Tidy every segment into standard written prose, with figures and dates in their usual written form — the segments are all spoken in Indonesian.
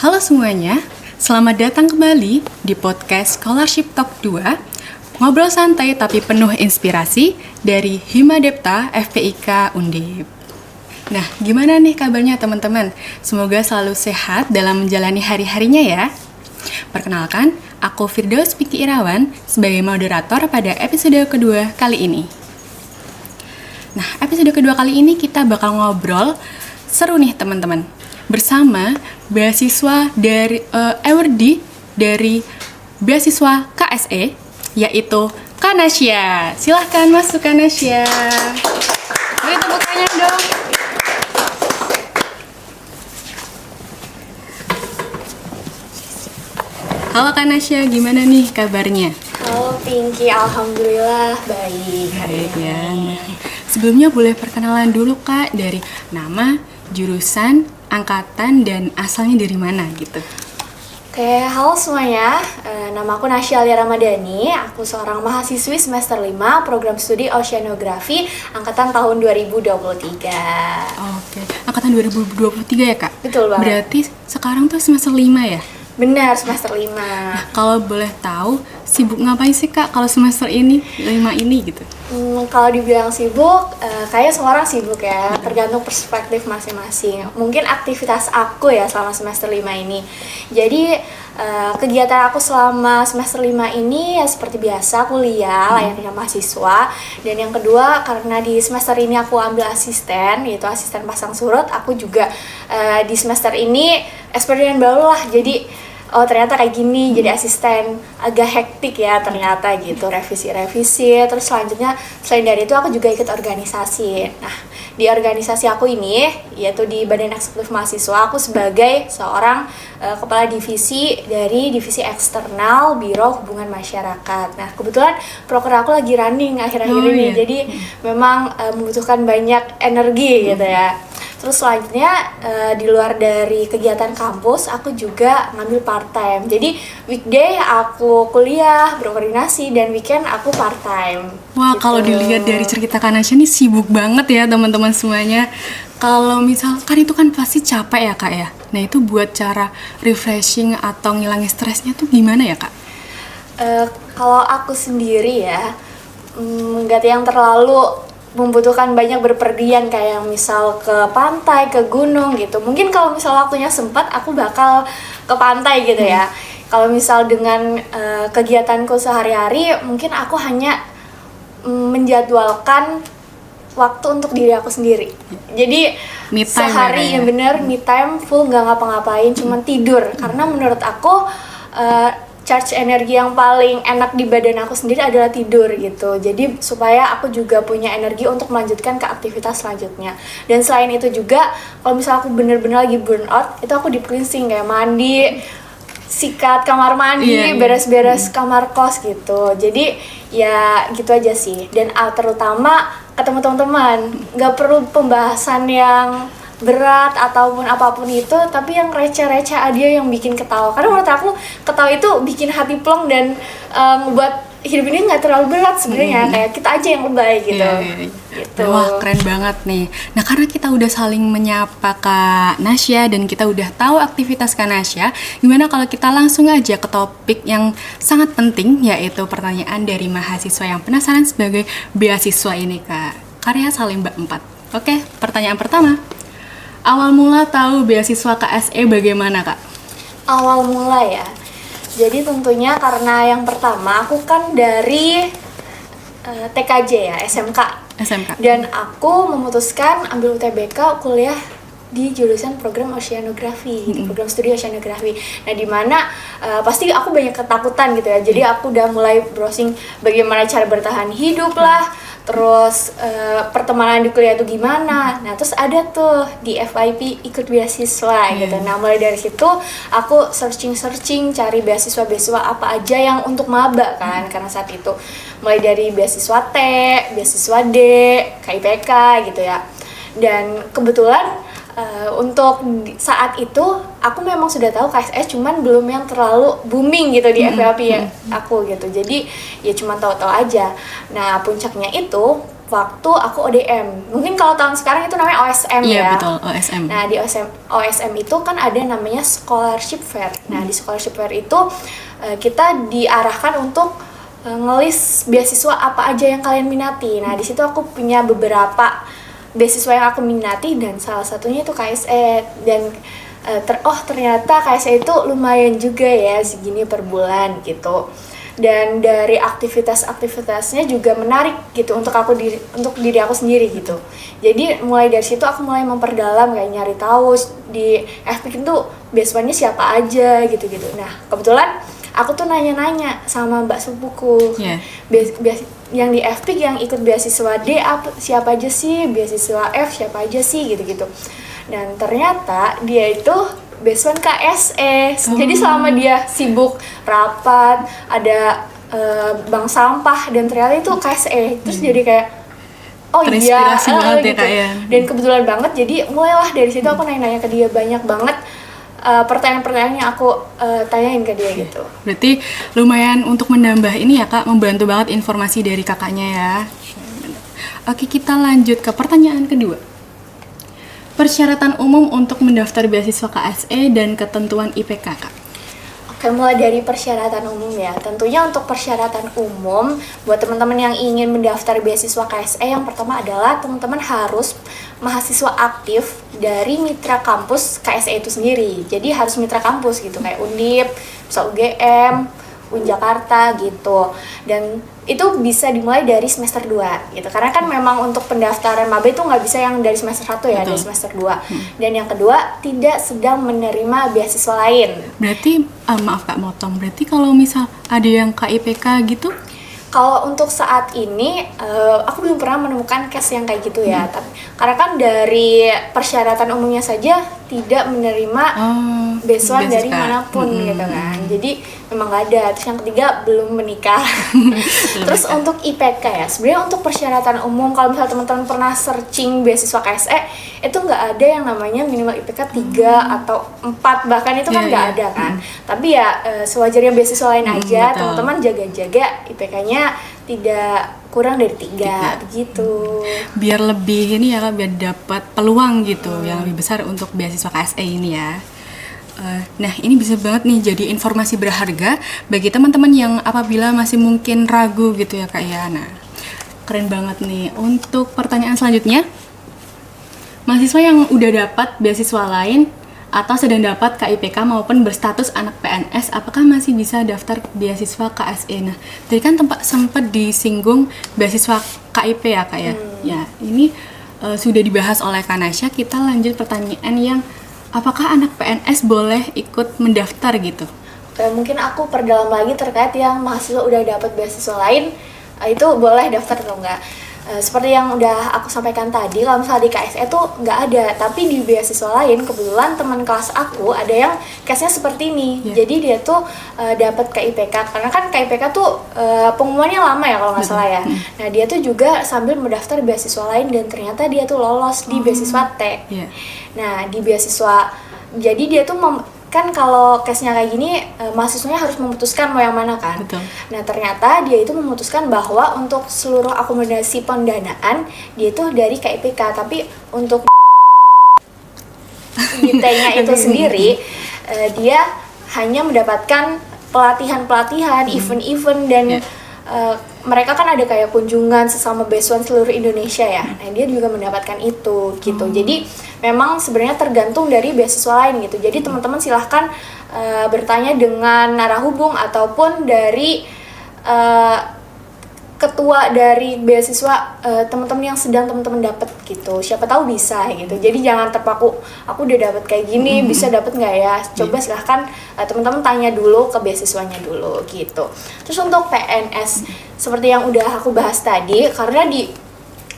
Halo semuanya, selamat datang kembali di podcast Scholarship Talk 2. Ngobrol santai tapi penuh inspirasi dari Himadepta FPIK Undip. Nah, gimana nih kabarnya teman-teman? Semoga selalu sehat dalam menjalani hari-harinya ya. Perkenalkan, aku Firdaus Piki Irawan sebagai moderator pada episode kedua kali ini. Nah, episode kedua kali ini kita bakal ngobrol seru nih teman-teman, bersama beasiswa dari awardee dari beasiswa KSE, yaitu Kanasya. Silahkan masuk Kanasya. Beri tepuk tangan dong. Halo Kanasya, gimana nih kabarnya? Halo Pinky, alhamdulillah baik. Baik ya. Sebelumnya boleh perkenalan dulu Kak, dari nama, jurusan, angkatan, dan asalnya dari mana gitu. Oke, halo semuanya. Nama aku Nasya Alia Ramadhani. Aku seorang mahasiswi semester 5 program studi Oceanografi angkatan tahun 2023. Oke, angkatan 2023 ya Kak? Betul banget. Berarti sekarang tuh semester 5 ya? Benar, semester 5. Kalau boleh tahu, sibuk ngapain sih Kak kalau semester ini, 5 ini gitu? Kalau dibilang sibuk, kayaknya semua orang sibuk ya, tergantung perspektif masing-masing. Mungkin aktivitas aku ya selama semester 5 ini. Jadi kegiatan aku selama semester 5 ini ya seperti biasa, kuliah layaknya mahasiswa. Dan yang kedua, karena di semester ini aku ambil asisten, yaitu asisten pasang surut, aku juga di semester ini eksperimen baru lah. Jadi oh ternyata kayak gini, jadi asisten agak hektik ya ternyata gitu, revisi-revisi. Terus selanjutnya selain dari itu aku juga ikut organisasi. Nah di organisasi aku ini, yaitu di Badan Eksekutif Mahasiswa, aku sebagai seorang kepala divisi dari divisi eksternal Biro Hubungan Masyarakat. Nah kebetulan proker aku lagi running akhir-akhir ini, iya. jadi memang membutuhkan banyak energi gitu ya. Terus selanjutnya di luar dari kegiatan kampus, aku juga ngambil part-time. Jadi weekday aku kuliah, berkoordinasi, dan weekend aku part-time. Wah, gitu. kalau dilihat dari cerita Kanasya ini sibuk banget ya teman-teman semuanya. Kalau misalkan itu kan pasti capek ya Kak ya. Nah itu buat cara refreshing atau ngilangin stresnya tuh gimana ya Kak? Kalau aku sendiri ya, nggak yang terlalu membutuhkan banyak berpergian kayak misal ke pantai, ke gunung gitu. Mungkin kalau misal waktunya sempat, aku bakal ke pantai gitu ya. Kalau misal dengan kegiatanku sehari-hari, mungkin aku hanya menjadwalkan waktu untuk diri aku sendiri. Jadi Me time sehari ya? yang bener me time full, nggak ngapa-ngapain, cuman tidur. Karena menurut aku charge energi yang paling enak di badan aku sendiri adalah tidur gitu. Jadi supaya aku juga punya energi untuk melanjutkan ke aktivitas selanjutnya. Dan selain itu juga, kalau misalnya aku bener-bener lagi burn out, itu aku deep cleansing kayak mandi, sikat kamar mandi, beres-beres kamar kos gitu. Jadi ya gitu aja sih. Dan terutama ketemu teman-teman, nggak perlu pembahasan yang berat ataupun apapun itu, tapi yang receh-receh aja yang bikin ketawa. Karena menurut aku ketawa itu bikin hati plong dan membuat hidup ini nggak terlalu berat sebenarnya. Kayak kita aja yang lebay gitu. Gitu. Wah keren banget nih. Nah karena kita udah saling menyapa Kak Nasya dan kita udah tahu aktivitas Kak Nasya, gimana kalau kita langsung aja ke topik yang sangat penting, yaitu pertanyaan dari mahasiswa yang penasaran sebagai beasiswa ini Kak. Karya Salimba 4. Oke, pertanyaan pertama. Awal mula tahu beasiswa KSE bagaimana Kak? Awal mula ya. Jadi tentunya karena yang pertama aku kan dari TKJ ya, SMK. Dan aku memutuskan ambil UTBK kuliah di jurusan program Oceanografi, program studi Oceanografi. Nah, di mana pasti aku banyak ketakutan gitu ya. Jadi aku udah mulai browsing bagaimana cara bertahan hidup lah, terus pertemanan di kuliah itu gimana. Nah, terus ada tuh di FYP ikut beasiswa gitu. Nah, mulai dari situ aku searching cari beasiswa apa aja yang untuk maba kan, karena saat itu mulai dari beasiswa T, beasiswa D, KIPK gitu ya. Dan kebetulan untuk saat itu aku memang sudah tahu KSS, cuman belum yang terlalu booming gitu di FYP ya aku gitu. Jadi ya cuma tahu-tahu aja. Nah, puncaknya itu waktu aku ODM. Mungkin kalau tahun sekarang itu namanya OSM ya. Iya betul, OSM. Nah di OSM itu kan ada namanya scholarship fair. Nah di scholarship fair itu kita diarahkan untuk ngelis beasiswa apa aja yang kalian minati. Nah di situ aku punya beberapa beasiswa yang aku minati dan salah satunya itu KSE dan ternyata KSE itu lumayan juga ya, segini per bulan gitu. Dan dari aktivitasnya juga menarik gitu untuk diri aku sendiri gitu. Jadi mulai dari situ aku mulai memperdalam, kayak nyari tahu di FPIK itu beasiswanya siapa aja gitu-gitu. Nah kebetulan aku tuh nanya-nanya sama mbak sepupuku, yang di FPIK yang ikut beasiswa D siapa aja sih, beasiswa F siapa aja sih gitu-gitu. Dan ternyata dia itu beasiswa KSE. Jadi selama dia sibuk rapat, ada bank sampah dan ternyata itu KSE. Terus jadi kayak oh iya, banget gitu. Ya. Dan kebetulan banget jadi mulailah dari situ aku nanya-nanya ke dia banyak banget pertanyaan-pertanyaan yang aku tanyain ke dia gitu. Berarti lumayan untuk menambah ini ya Kak, membantu banget informasi dari kakaknya ya. Oke, kita lanjut ke pertanyaan kedua. Persyaratan umum untuk mendaftar beasiswa KSE dan ketentuan IPK, Kak. Oke, mulai dari persyaratan umum ya. Tentunya untuk persyaratan umum buat teman-teman yang ingin mendaftar beasiswa KSE, yang pertama adalah teman-teman harus mahasiswa aktif dari mitra kampus KSE itu sendiri. Jadi harus mitra kampus gitu, kayak Undip, misal UGM, Jakarta gitu. Dan itu bisa dimulai dari semester 2 gitu. Karena kan memang untuk pendaftaran maba itu nggak bisa yang dari semester 1 ya, dari semester 2. Dan yang kedua, tidak sedang menerima beasiswa lain. Berarti, maaf Kak motong, berarti kalau misal ada yang KIPK gitu? Kalau untuk saat ini, aku belum pernah menemukan case yang kayak gitu ya. Karena kan dari persyaratan umumnya saja tidak menerima beasiswa dari manapun gitu kan. Jadi memang nggak ada. Terus yang ketiga, belum menikah. Terus untuk IPK ya, sebenarnya untuk persyaratan umum kalau misalnya teman-teman pernah searching beasiswa KSE, itu nggak ada yang namanya minimal IPK 3 atau 4, bahkan itu kan nggak ada kan. Tapi ya sewajarnya beasiswa lain aja, teman-teman jaga-jaga IPK-nya tidak kurang dari 3 begitu. Biar lebih ini ya Kak, biar dapat peluang gitu yang lebih besar untuk beasiswa KSE ini ya. Nah ini bisa banget nih jadi informasi berharga bagi teman-teman yang apabila masih mungkin ragu gitu ya Kak ya. Nah keren banget nih. Untuk pertanyaan selanjutnya, mahasiswa yang udah dapat beasiswa lain atau sedang dapat KIPK maupun berstatus anak PNS, apakah masih bisa daftar beasiswa KSE? Nah, tadi kan sempat disinggung beasiswa KIP ya Kak ya. Ya, ini sudah dibahas oleh Kak Nasya. Kita lanjut pertanyaan yang apakah anak PNS boleh ikut mendaftar gitu? Oke, mungkin aku perdalam lagi terkait yang mahasiswa udah dapat beasiswa lain, itu boleh daftar atau enggak. Seperti yang udah aku sampaikan tadi, kalau misalnya di KSE tuh nggak ada, tapi di beasiswa lain kebetulan teman kelas aku ada yang case-nya seperti ini. Jadi dia tuh dapat KIPK, karena kan KIPK tuh pengumumannya lama ya kalau nggak salah ya. Nah dia tuh juga sambil mendaftar beasiswa lain dan ternyata dia tuh lolos di beasiswa T. Nah di beasiswa, jadi dia tuh kan kalau case-nya kayak gini, mahasiswanya harus memutuskan mau yang mana kan. Betul. Nah ternyata dia itu memutuskan bahwa untuk seluruh akomodasi pendanaan dia itu dari KIPK, tapi untuk IT-nya itu sendiri dia hanya mendapatkan pelatihan-pelatihan, event-event dan mereka kan ada kayak kunjungan sesama beasiswa seluruh Indonesia ya. Nah dia juga mendapatkan itu gitu. Jadi memang sebenarnya tergantung dari beasiswa lain gitu. Jadi teman-teman silahkan bertanya dengan narahubung ataupun dari ketua dari beasiswa teman-teman yang sedang teman-teman dapat gitu. Siapa tahu bisa gitu. Jadi jangan terpaku aku udah dapat kayak gini, bisa dapat nggak ya? Coba silahkan teman-teman tanya dulu ke beasiswanya dulu gitu. Terus untuk PNS seperti yang udah aku bahas tadi, karena di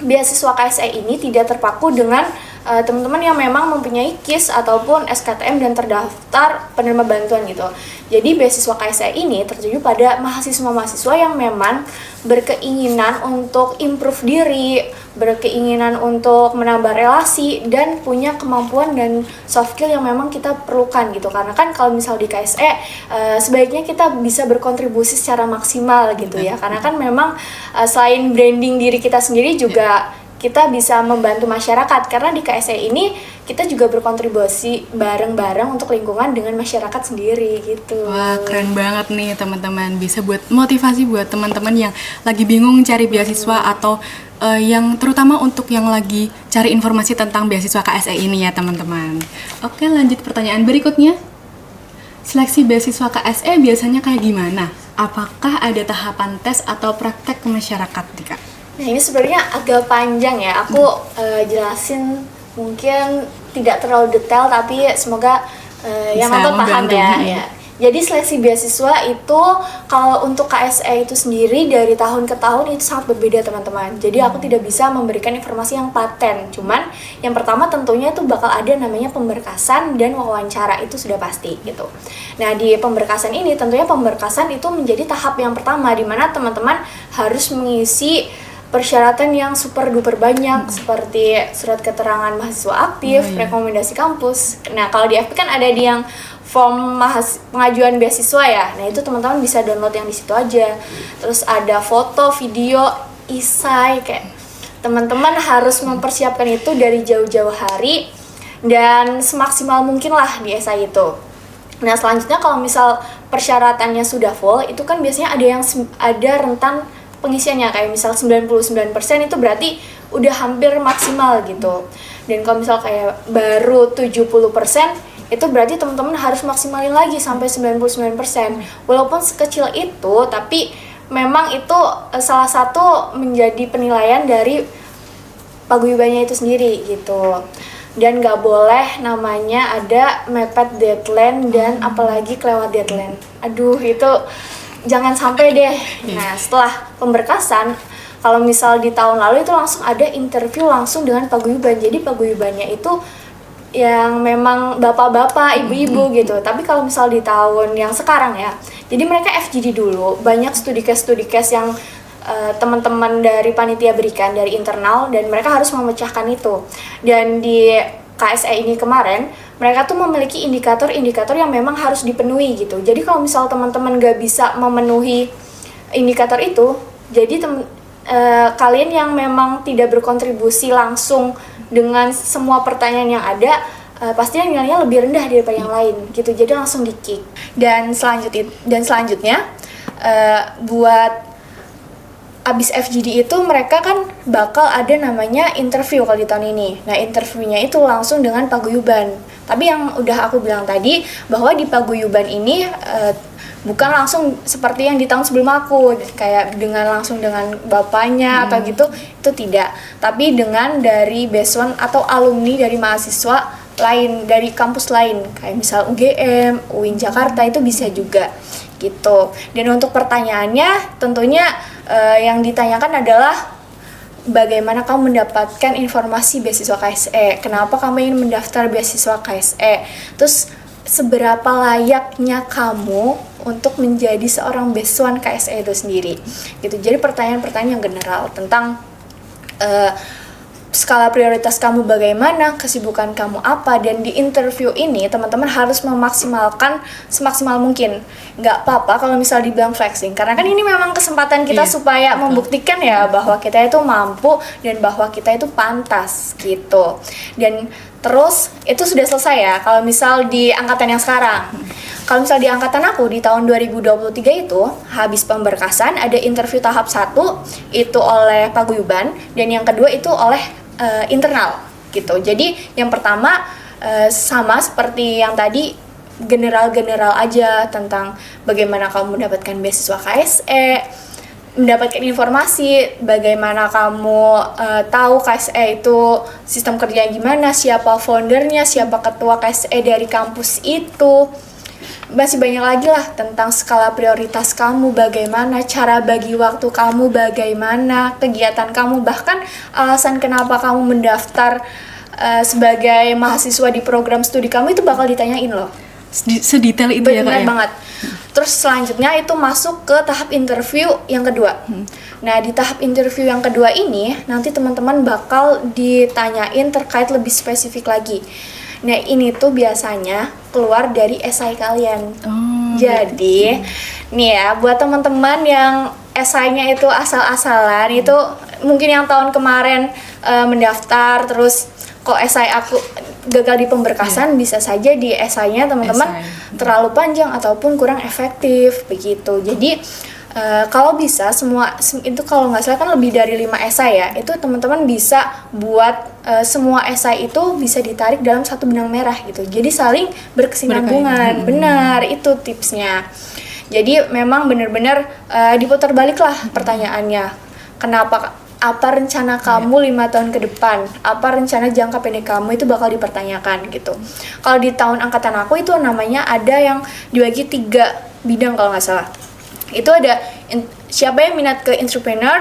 beasiswa KSE ini tidak terpaku dengan teman-teman yang memang mempunyai KIS ataupun SKTM dan terdaftar penerima bantuan gitu. Jadi beasiswa KSE ini tertuju pada mahasiswa-mahasiswa yang memang berkeinginan untuk improve diri, berkeinginan untuk menambah relasi, dan punya kemampuan dan soft skill yang memang kita perlukan gitu. Karena kan kalau misal di KSE sebaiknya kita bisa berkontribusi secara maksimal gitu ya. Karena kan memang selain branding diri kita sendiri juga kita bisa membantu masyarakat, karena di KSE ini kita juga berkontribusi bareng-bareng untuk lingkungan dengan masyarakat sendiri gitu. Wah, keren banget nih teman-teman, bisa buat motivasi buat teman-teman yang lagi bingung cari beasiswa atau yang terutama untuk yang lagi cari informasi tentang beasiswa KSE ini ya teman-teman. Oke, lanjut pertanyaan berikutnya. Seleksi beasiswa KSE biasanya kayak gimana? Apakah ada tahapan tes atau praktek ke masyarakat, Dika? Nah, ini sebenarnya agak panjang ya, aku jelasin mungkin tidak terlalu detail, tapi semoga yang nonton paham ya. Jadi seleksi beasiswa itu kalau untuk KSE itu sendiri dari tahun ke tahun itu sangat berbeda teman-teman. Jadi aku tidak bisa memberikan informasi yang paten. Cuman yang pertama tentunya itu bakal ada namanya pemberkasan dan wawancara, itu sudah pasti gitu. Nah, di pemberkasan ini tentunya pemberkasan itu menjadi tahap yang pertama di mana teman-teman harus mengisi persyaratan yang super duper banyak seperti surat keterangan mahasiswa aktif, rekomendasi kampus. Nah, kalau di FP kan ada di yang form pengajuan beasiswa ya. Nah, itu teman-teman bisa download yang di situ aja. Terus ada foto, video, esai, kayak teman-teman harus mempersiapkan itu dari jauh-jauh hari dan semaksimal mungkin lah di esai itu. Nah, selanjutnya kalau misal persyaratannya sudah full, itu kan biasanya ada rentan pengisiannya, kayak misal 99% itu berarti udah hampir maksimal gitu. Dan kalau misal kayak baru 70%, itu berarti teman-teman harus maksimalin lagi sampai 99%. Walaupun sekecil itu, tapi memang itu salah satu menjadi penilaian dari paguyubannya itu sendiri gitu. Dan nggak boleh namanya ada mepet deadline dan apalagi kelewat deadline. Aduh, itu jangan sampai deh. Nah, setelah pemberkasan, kalau misal di tahun lalu itu langsung ada interview langsung dengan paguyuban. Jadi paguyubannya itu yang memang bapak-bapak, ibu-ibu gitu. Tapi kalau misal di tahun yang sekarang ya, jadi mereka FGD dulu. Banyak studi case yang teman-teman dari panitia berikan dari internal, dan mereka harus memecahkan itu. Dan di KSE ini kemarin, mereka tuh memiliki indikator-indikator yang memang harus dipenuhi gitu. Jadi kalau misal teman-teman gak bisa memenuhi indikator itu, jadi kalian yang memang tidak berkontribusi langsung dengan semua pertanyaan yang ada, pastinya nilainya lebih rendah daripada yang lain gitu. Jadi langsung di-kick. Dan selanjutnya buat abis FGD itu mereka kan bakal ada namanya interview kalau di tahun ini. Nah, interviewnya itu langsung dengan paguyuban. Tapi yang udah aku bilang tadi, bahwa di paguyuban ini bukan langsung seperti yang di tahun sebelum aku, kayak langsung dengan bapaknya atau gitu, itu tidak. Tapi dengan dari based atau alumni dari mahasiswa lain, dari kampus lain, kayak misal UGM, UIN Jakarta, itu bisa juga gitu. Dan untuk pertanyaannya tentunya yang ditanyakan adalah bagaimana kamu mendapatkan informasi beasiswa KSE, kenapa kamu ingin mendaftar beasiswa KSE, terus seberapa layaknya kamu untuk menjadi seorang beasiswan KSE itu sendiri gitu. Jadi pertanyaan-pertanyaan yang general tentang skala prioritas kamu bagaimana, kesibukan kamu apa. Dan di interview ini teman-teman harus memaksimalkan semaksimal mungkin. Nggak apa-apa kalau misal dibilang flexing, karena kan ini memang kesempatan kita supaya membuktikan ya bahwa kita itu mampu dan bahwa kita itu pantas gitu. Dan terus itu sudah selesai ya kalau misal di angkatan yang sekarang. Kalau misal di angkatan aku di tahun 2023 itu habis pemberkasan, ada interview tahap 1 itu oleh paguyuban, dan yang kedua itu oleh internal gitu. Jadi yang pertama sama seperti yang tadi, general-general aja tentang bagaimana kamu mendapatkan beasiswa KSE, mendapatkan informasi bagaimana kamu tahu KSE itu sistem kerjanya gimana, siapa foundernya, siapa ketua KSE dari kampus itu. Masih banyak lagi lah tentang skala prioritas kamu, bagaimana cara bagi waktu kamu, bagaimana kegiatan kamu, bahkan alasan kenapa kamu mendaftar sebagai mahasiswa di program studi kamu itu bakal ditanyain loh. Sedetail itu ya Kak? Benar banget. Terus selanjutnya itu masuk ke tahap interview yang kedua. Nah di tahap interview yang kedua ini nanti teman-teman bakal ditanyain terkait lebih spesifik lagi. Nah ini tuh biasanya keluar dari esai kalian. Jadi nih ya buat teman-teman yang esainya itu asal-asalan, itu mungkin yang tahun kemarin mendaftar terus kok esai aku gagal di pemberkasan, bisa saja di esainya teman-teman terlalu panjang ataupun kurang efektif begitu. Jadi kalau bisa semua itu, kalau nggak salah kan lebih dari 5 esai ya, itu teman-teman bisa buat semua esai itu bisa ditarik dalam satu benang merah gitu. Jadi saling berkesinambungan. Benar, itu tipsnya. Jadi memang benar-benar diputar baliklah pertanyaannya. Kenapa? Apa rencana kamu 5 tahun ke depan? Apa rencana jangka pendek kamu, itu bakal dipertanyakan gitu. Kalau di tahun angkatan aku itu namanya ada yang dibagi 3 bidang kalau nggak salah. Itu ada siapa yang minat ke entrepreneur,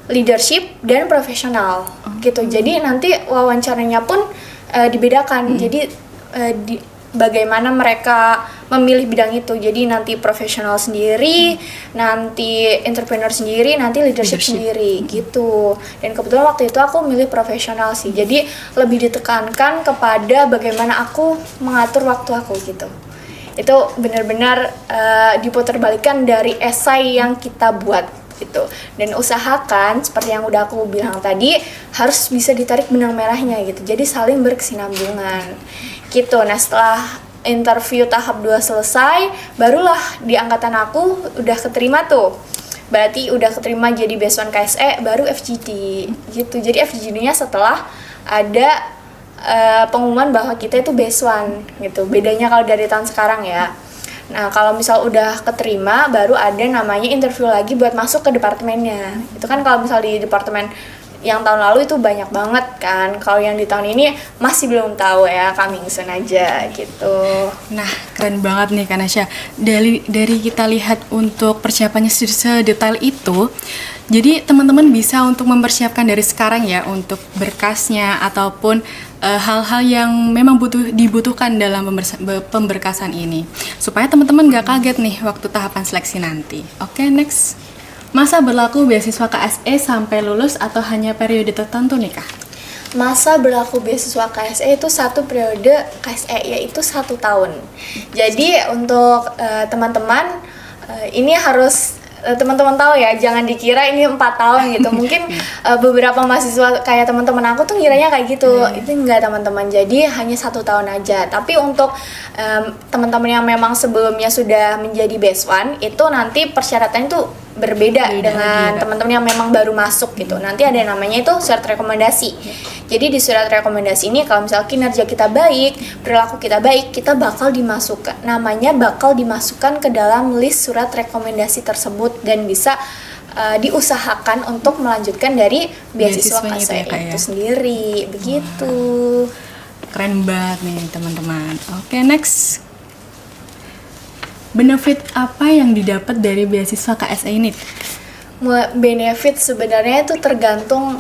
leadership, dan profesional gitu. Jadi nanti wawancaranya pun dibedakan. Jadi bagaimana mereka memilih bidang itu. Jadi nanti profesional sendiri, nanti entrepreneur sendiri, nanti leadership sendiri gitu. Dan kebetulan waktu itu aku milih profesional sih. Jadi lebih ditekankan kepada bagaimana aku mengatur waktu aku gitu. Itu benar-benar diputarbalikkan dari esai yang kita buat gitu. Dan usahakan seperti yang udah aku bilang tadi, harus bisa ditarik benang merahnya gitu. Jadi saling berkesinambungan gitu. Nah setelah interview tahap 2 selesai, barulah di angkatan aku udah keterima tuh. Berarti udah keterima jadi Beasiswa KSE, baru FGD gitu. Jadi FGD-nya setelah ada pengumuman bahwa kita itu Beasiswa gitu. Bedanya kalau dari tahun sekarang ya. Nah kalau misal udah keterima, baru ada namanya interview lagi buat masuk ke departemennya. Itu kan kalau misal di departemen yang tahun lalu itu banyak banget kan. Kalau yang di tahun ini masih belum tahu ya, coming soon aja gitu. Nah, keren banget nih Kanasya. Dari kita lihat untuk persiapannya sedetail itu, jadi teman-teman bisa untuk mempersiapkan dari sekarang ya untuk berkasnya ataupun hal-hal yang memang dibutuhkan dalam pemberkasan ini, supaya teman-teman gak kaget nih waktu tahapan seleksi nanti. Oke, next. Masa berlaku beasiswa KSE sampai lulus atau hanya periode tertentu nih Kak? Masa berlaku beasiswa KSE itu satu periode KSE, yaitu 1 tahun. Jadi untuk teman-teman ini harus teman-teman tahu ya, jangan dikira ini 4 tahun gitu. Mungkin beberapa mahasiswa kayak teman-teman aku tuh ngiranya kayak gitu. Itu enggak teman-teman, jadi hanya 1 tahun aja. Tapi untuk teman-teman yang memang sebelumnya sudah menjadi Beasiswa, itu nanti persyaratannya tuh berbeda dengan teman-teman yang memang baru masuk gitu. Nanti ada yang namanya itu surat rekomendasi. Jadi di surat rekomendasi ini kalau misalnya kinerja kita baik, perilaku kita baik, kita bakal dimasukkan, namanya bakal dimasukkan ke dalam list surat rekomendasi tersebut dan bisa diusahakan untuk melanjutkan dari beasiswa KSE itu sendiri. Begitu. Keren banget nih teman-teman. Oke, next. Benefit apa yang didapat dari beasiswa KSE ini? Benefit sebenarnya itu tergantung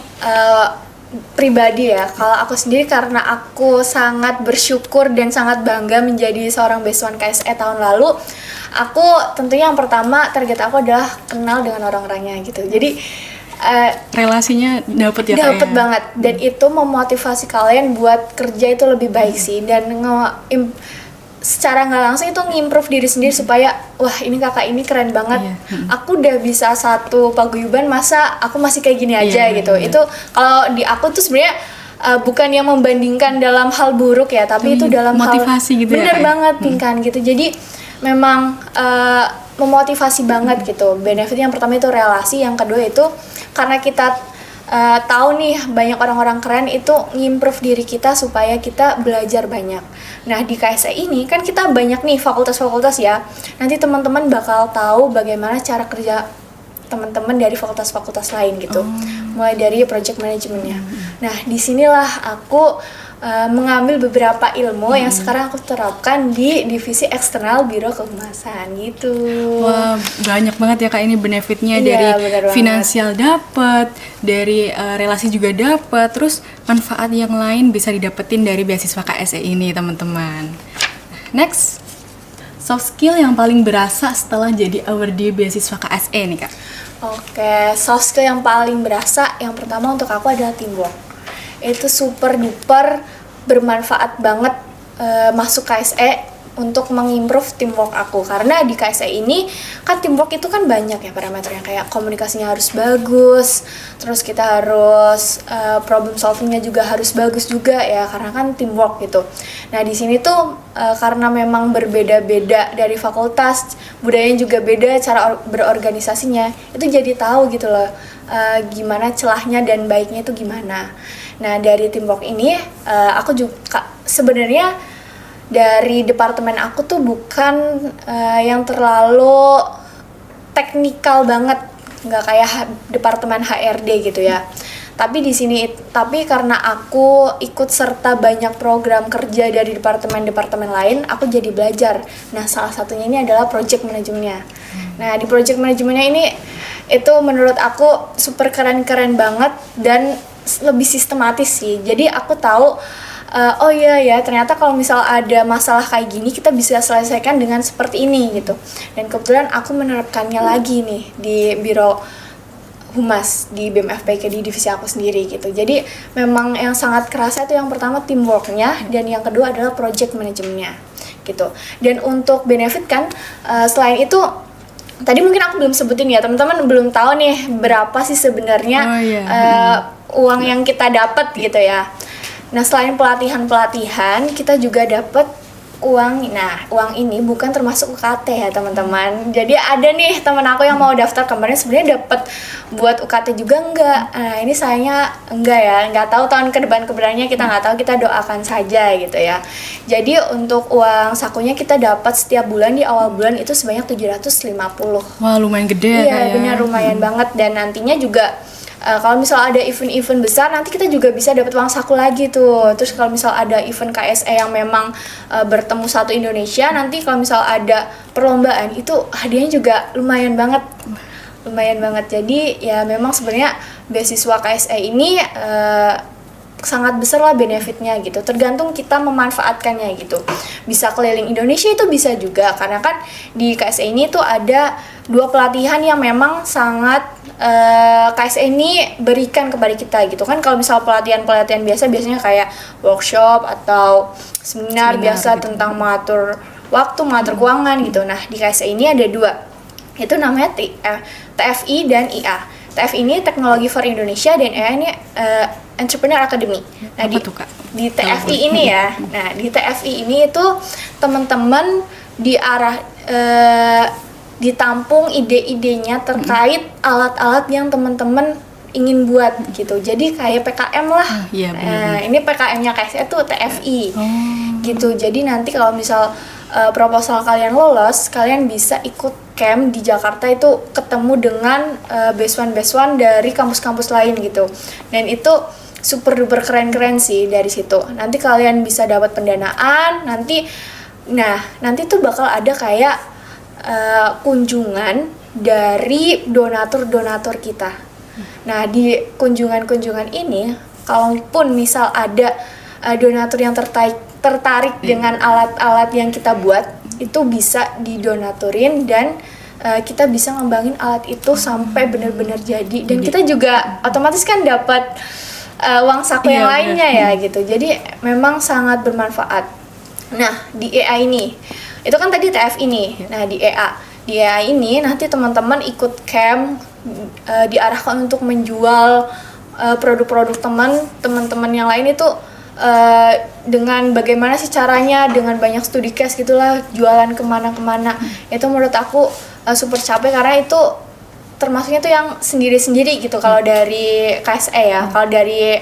pribadi ya. Kalau aku sendiri, karena aku sangat bersyukur dan sangat bangga menjadi seorang beasiswa KSE tahun lalu, aku tentunya yang pertama target aku adalah kenal dengan orang-orangnya gitu. Jadi relasinya dapat ya? Dapat banget, dan itu memotivasi kalian buat kerja itu lebih baik sih, dan secara nggak langsung itu ngimprove diri sendiri supaya wah ini kakak ini keren banget, aku udah bisa satu paguyuban, masa aku masih kayak gini aja gitu. Itu kalau di aku tuh sebenarnya bukan yang membandingkan dalam hal buruk ya, tapi itu dalam motivasi hal gitu bener ya, banget Pinkan gitu. Jadi memang memotivasi banget gitu. Benefit yang pertama itu relasi, yang kedua itu karena kita tahu nih banyak orang-orang keren itu ngimprove diri kita supaya kita belajar banyak. Nah di KSE ini kan kita banyak nih fakultas-fakultas ya. Nanti teman-teman bakal tahu bagaimana cara kerja teman-teman dari fakultas-fakultas lain gitu. Mulai dari project manajemennya. Nah disinilah aku mengambil beberapa ilmu yang sekarang aku terapkan di divisi eksternal Biro Kehumasan gitu. Wah, banyak banget ya Kak ini benefitnya. Iya, dari finansial dapat, dari relasi juga dapat, terus manfaat yang lain bisa didapetin dari beasiswa KSE ini teman-teman. Next, soft skill yang paling berasa setelah jadi awardee beasiswa KSE nih Kak. Oke, soft skill yang paling berasa yang pertama untuk aku adalah teamwork. Itu super duper bermanfaat banget masuk KSE untuk mengimprove teamwork aku, karena di KSE ini kan teamwork itu kan banyak ya parameternya, kayak komunikasinya harus bagus, terus kita harus problem solvingnya juga harus bagus juga ya, karena kan teamwork gitu. Nah di sini tuh karena memang berbeda-beda dari fakultas, budayanya juga beda, cara berorganisasinya itu jadi tahu gitu loh gimana celahnya dan baiknya itu gimana. Nah dari teamwork ini aku juga sebenarnya dari departemen aku tuh bukan yang terlalu teknikal banget, nggak kayak departemen HRD gitu ya. Tapi di sini, tapi karena aku ikut serta banyak program kerja dari departemen-departemen lain, aku jadi belajar. Nah salah satunya ini adalah project manajemennya. Nah di project manajemennya ini itu menurut aku super keren-keren banget dan lebih sistematis sih. Jadi aku tahu oh iya ya ternyata kalau misal ada masalah kayak gini kita bisa selesaikan dengan seperti ini gitu. Dan kebetulan aku menerapkannya lagi nih di Biro Humas di BEM FPIK di divisi aku sendiri gitu. Jadi memang yang sangat kerasa itu yang pertama teamworknya, dan yang kedua adalah project manajemennya gitu. Dan untuk benefit kan selain itu tadi mungkin aku belum sebutin ya, teman-teman belum tahu nih berapa sih sebenarnya uang yang kita dapat gitu ya. Nah selain pelatihan kita juga dapat uang. Nah uang ini bukan termasuk UKT ya teman-teman. Jadi ada nih teman aku yang mau daftar kemarin sebenarnya dapat buat UKT juga enggak. Nah ini sayangnya enggak ya, nggak tahu tahun ke depan keberaniannya kita nggak tahu, kita doakan saja gitu ya. Jadi untuk uang sakunya kita dapat setiap bulan di awal bulan itu sebanyak 750. Wah lumayan gede ya. Iya benar lumayan banget. Dan nantinya juga kalau misal ada event-event besar nanti kita juga bisa dapat uang saku lagi tuh. Terus kalau misal ada event KSE yang memang bertemu satu Indonesia, nanti kalau misal ada perlombaan itu hadiahnya juga lumayan banget. Jadi ya memang sebenarnya beasiswa KSE ini sangat besar lah benefitnya gitu, tergantung kita memanfaatkannya gitu. Bisa keliling Indonesia itu bisa juga, karena kan di KSE ini tuh ada 2 pelatihan yang memang sangat KSE ini berikan kepada kita gitu kan. Kalau misal pelatihan biasanya kayak workshop atau seminar biasa gitu, tentang mengatur waktu, mengatur keuangan gitu. Nah di KSE ini ada 2, itu namanya TFI dan IA. TFI ini Teknologi for Indonesia, dan IA ini Entrepreneur Academy. Nah di TFI ini ya, nah di TFI ini itu teman-teman ditampung ide-idenya terkait alat-alat yang teman-teman ingin buat gitu. Jadi kayak PKM lah. Ini PKM-nya KSE tuh TFI gitu. Jadi nanti kalau misal proposal kalian lolos, kalian bisa ikut camp di Jakarta itu ketemu dengan beasiswan dari kampus-kampus lain gitu. Dan itu super duper keren-keren sih dari situ. Nanti kalian bisa dapat pendanaan, nanti tuh bakal ada kayak kunjungan dari donatur-donatur kita. Nah, di kunjungan-kunjungan ini, kalaupun misal ada donatur yang tertarik dengan alat-alat yang kita buat, itu bisa didonaturin dan kita bisa ngembangin alat itu sampai benar-benar jadi. Dan kita juga otomatis kan dapat uang saku yang lainnya ya gitu. Jadi memang sangat bermanfaat. Nah, di EA ini, itu kan tadi TF ini. Nah, di EA ini nanti teman-teman ikut camp, diarahkan untuk menjual produk-produk teman-teman yang lain itu dengan bagaimana sih caranya, dengan banyak studi case gitulah, jualan kemana-kemana. Itu menurut aku super capek, karena itu termasuknya tuh yang sendiri-sendiri gitu kalau dari KSE ya. Kalau dari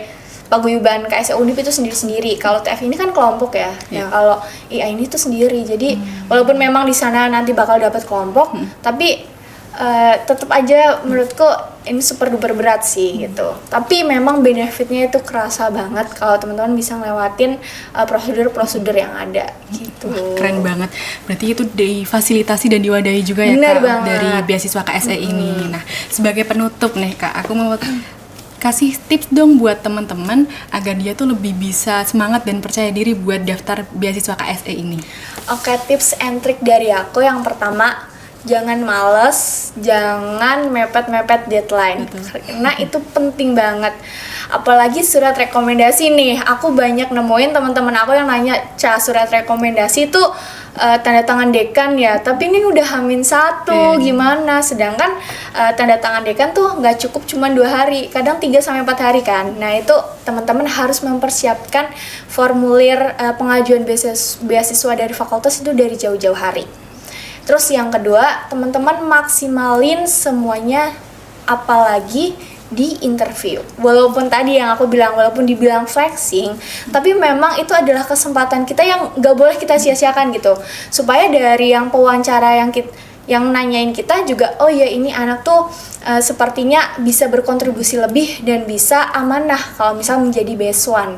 paguyuban KSE Undip itu sendiri-sendiri. Kalau TF ini kan kelompok ya. Nah, kalau IA ini tuh sendiri. Jadi walaupun memang di sana nanti bakal dapat kelompok, tapi tetap aja menurutku ini super duper berat sih gitu. Tapi memang benefitnya itu kerasa banget kalau teman-teman bisa ngelewatin prosedur-prosedur yang ada gitu. Wah, keren banget. Berarti itu difasilitasi dan diwadahi juga ya Bener Kak banget. dari beasiswa KSE ini. Nah, sebagai penutup nih Kak, aku mau kasih tips dong buat teman-teman agar dia tuh lebih bisa semangat dan percaya diri buat daftar beasiswa KSE ini. Oke, tips and trick dari aku yang pertama, jangan males, jangan mepet-mepet deadline. Karena itu penting banget. Apalagi surat rekomendasi nih. Aku banyak nemuin teman-teman aku yang nanya, surat rekomendasi itu tanda tangan dekan ya, tapi ini udah H-1, gimana? Sedangkan tanda tangan dekan tuh nggak cukup cuma 2 hari, kadang 3-4 hari kan. Nah itu teman-teman harus mempersiapkan formulir pengajuan beasiswa dari fakultas itu dari jauh-jauh hari. Terus yang kedua, teman-teman maksimalin semuanya, apalagi di interview. Walaupun tadi yang aku bilang, walaupun dibilang flexing, tapi memang itu adalah kesempatan kita yang gak boleh kita sia-siakan gitu. Supaya dari yang pewawancara yang nanyain kita juga, oh ya ini anak tuh sepertinya bisa berkontribusi lebih dan bisa amanah kalau misal menjadi beasiswan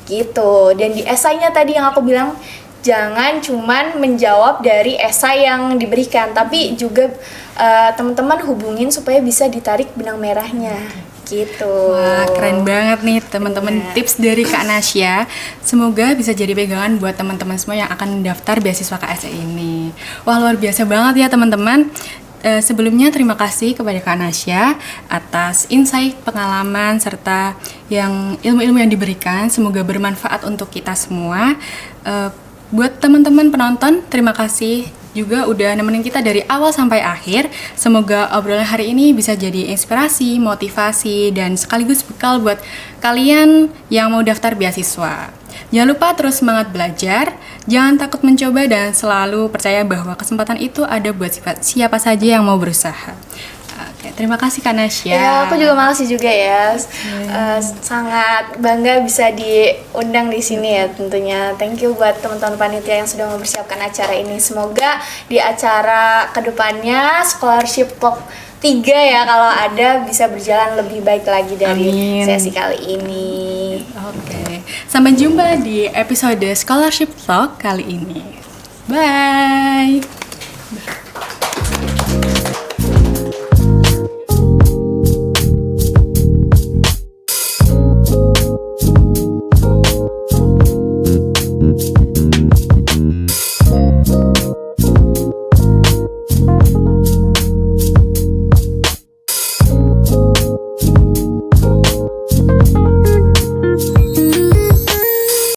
gitu. Dan di esainya tadi yang aku bilang, jangan cuman menjawab dari esai yang diberikan, tapi juga teman-teman hubungin supaya bisa ditarik benang merahnya gitu. Wah, keren banget nih teman-teman tips dari Kak Nasya. Semoga bisa jadi pegangan buat teman-teman semua yang akan mendaftar beasiswa KSE ini. Wah, luar biasa banget ya teman-teman. Sebelumnya terima kasih kepada Kak Nasya atas insight, pengalaman, serta yang ilmu-ilmu yang diberikan. Semoga bermanfaat untuk kita semua. Buat teman-teman penonton, terima kasih juga udah nemenin kita dari awal sampai akhir. Semoga obrolan hari ini bisa jadi inspirasi, motivasi, dan sekaligus bekal buat kalian yang mau daftar beasiswa. Jangan lupa terus semangat belajar, jangan takut mencoba, dan selalu percaya bahwa kesempatan itu ada buat siapa saja yang mau berusaha. Oke, terima kasih Kak Nasya. Ya, aku juga makasih juga ya. Sangat bangga bisa diundang di sini ya tentunya. Thank you buat teman-teman panitia yang sudah mempersiapkan acara ini. Semoga di acara kedepannya Scholarship Talk 3 ya kalau ada bisa berjalan lebih baik lagi dari sesi kali ini. Oke, sampai jumpa di episode Scholarship Talk kali ini. Bye.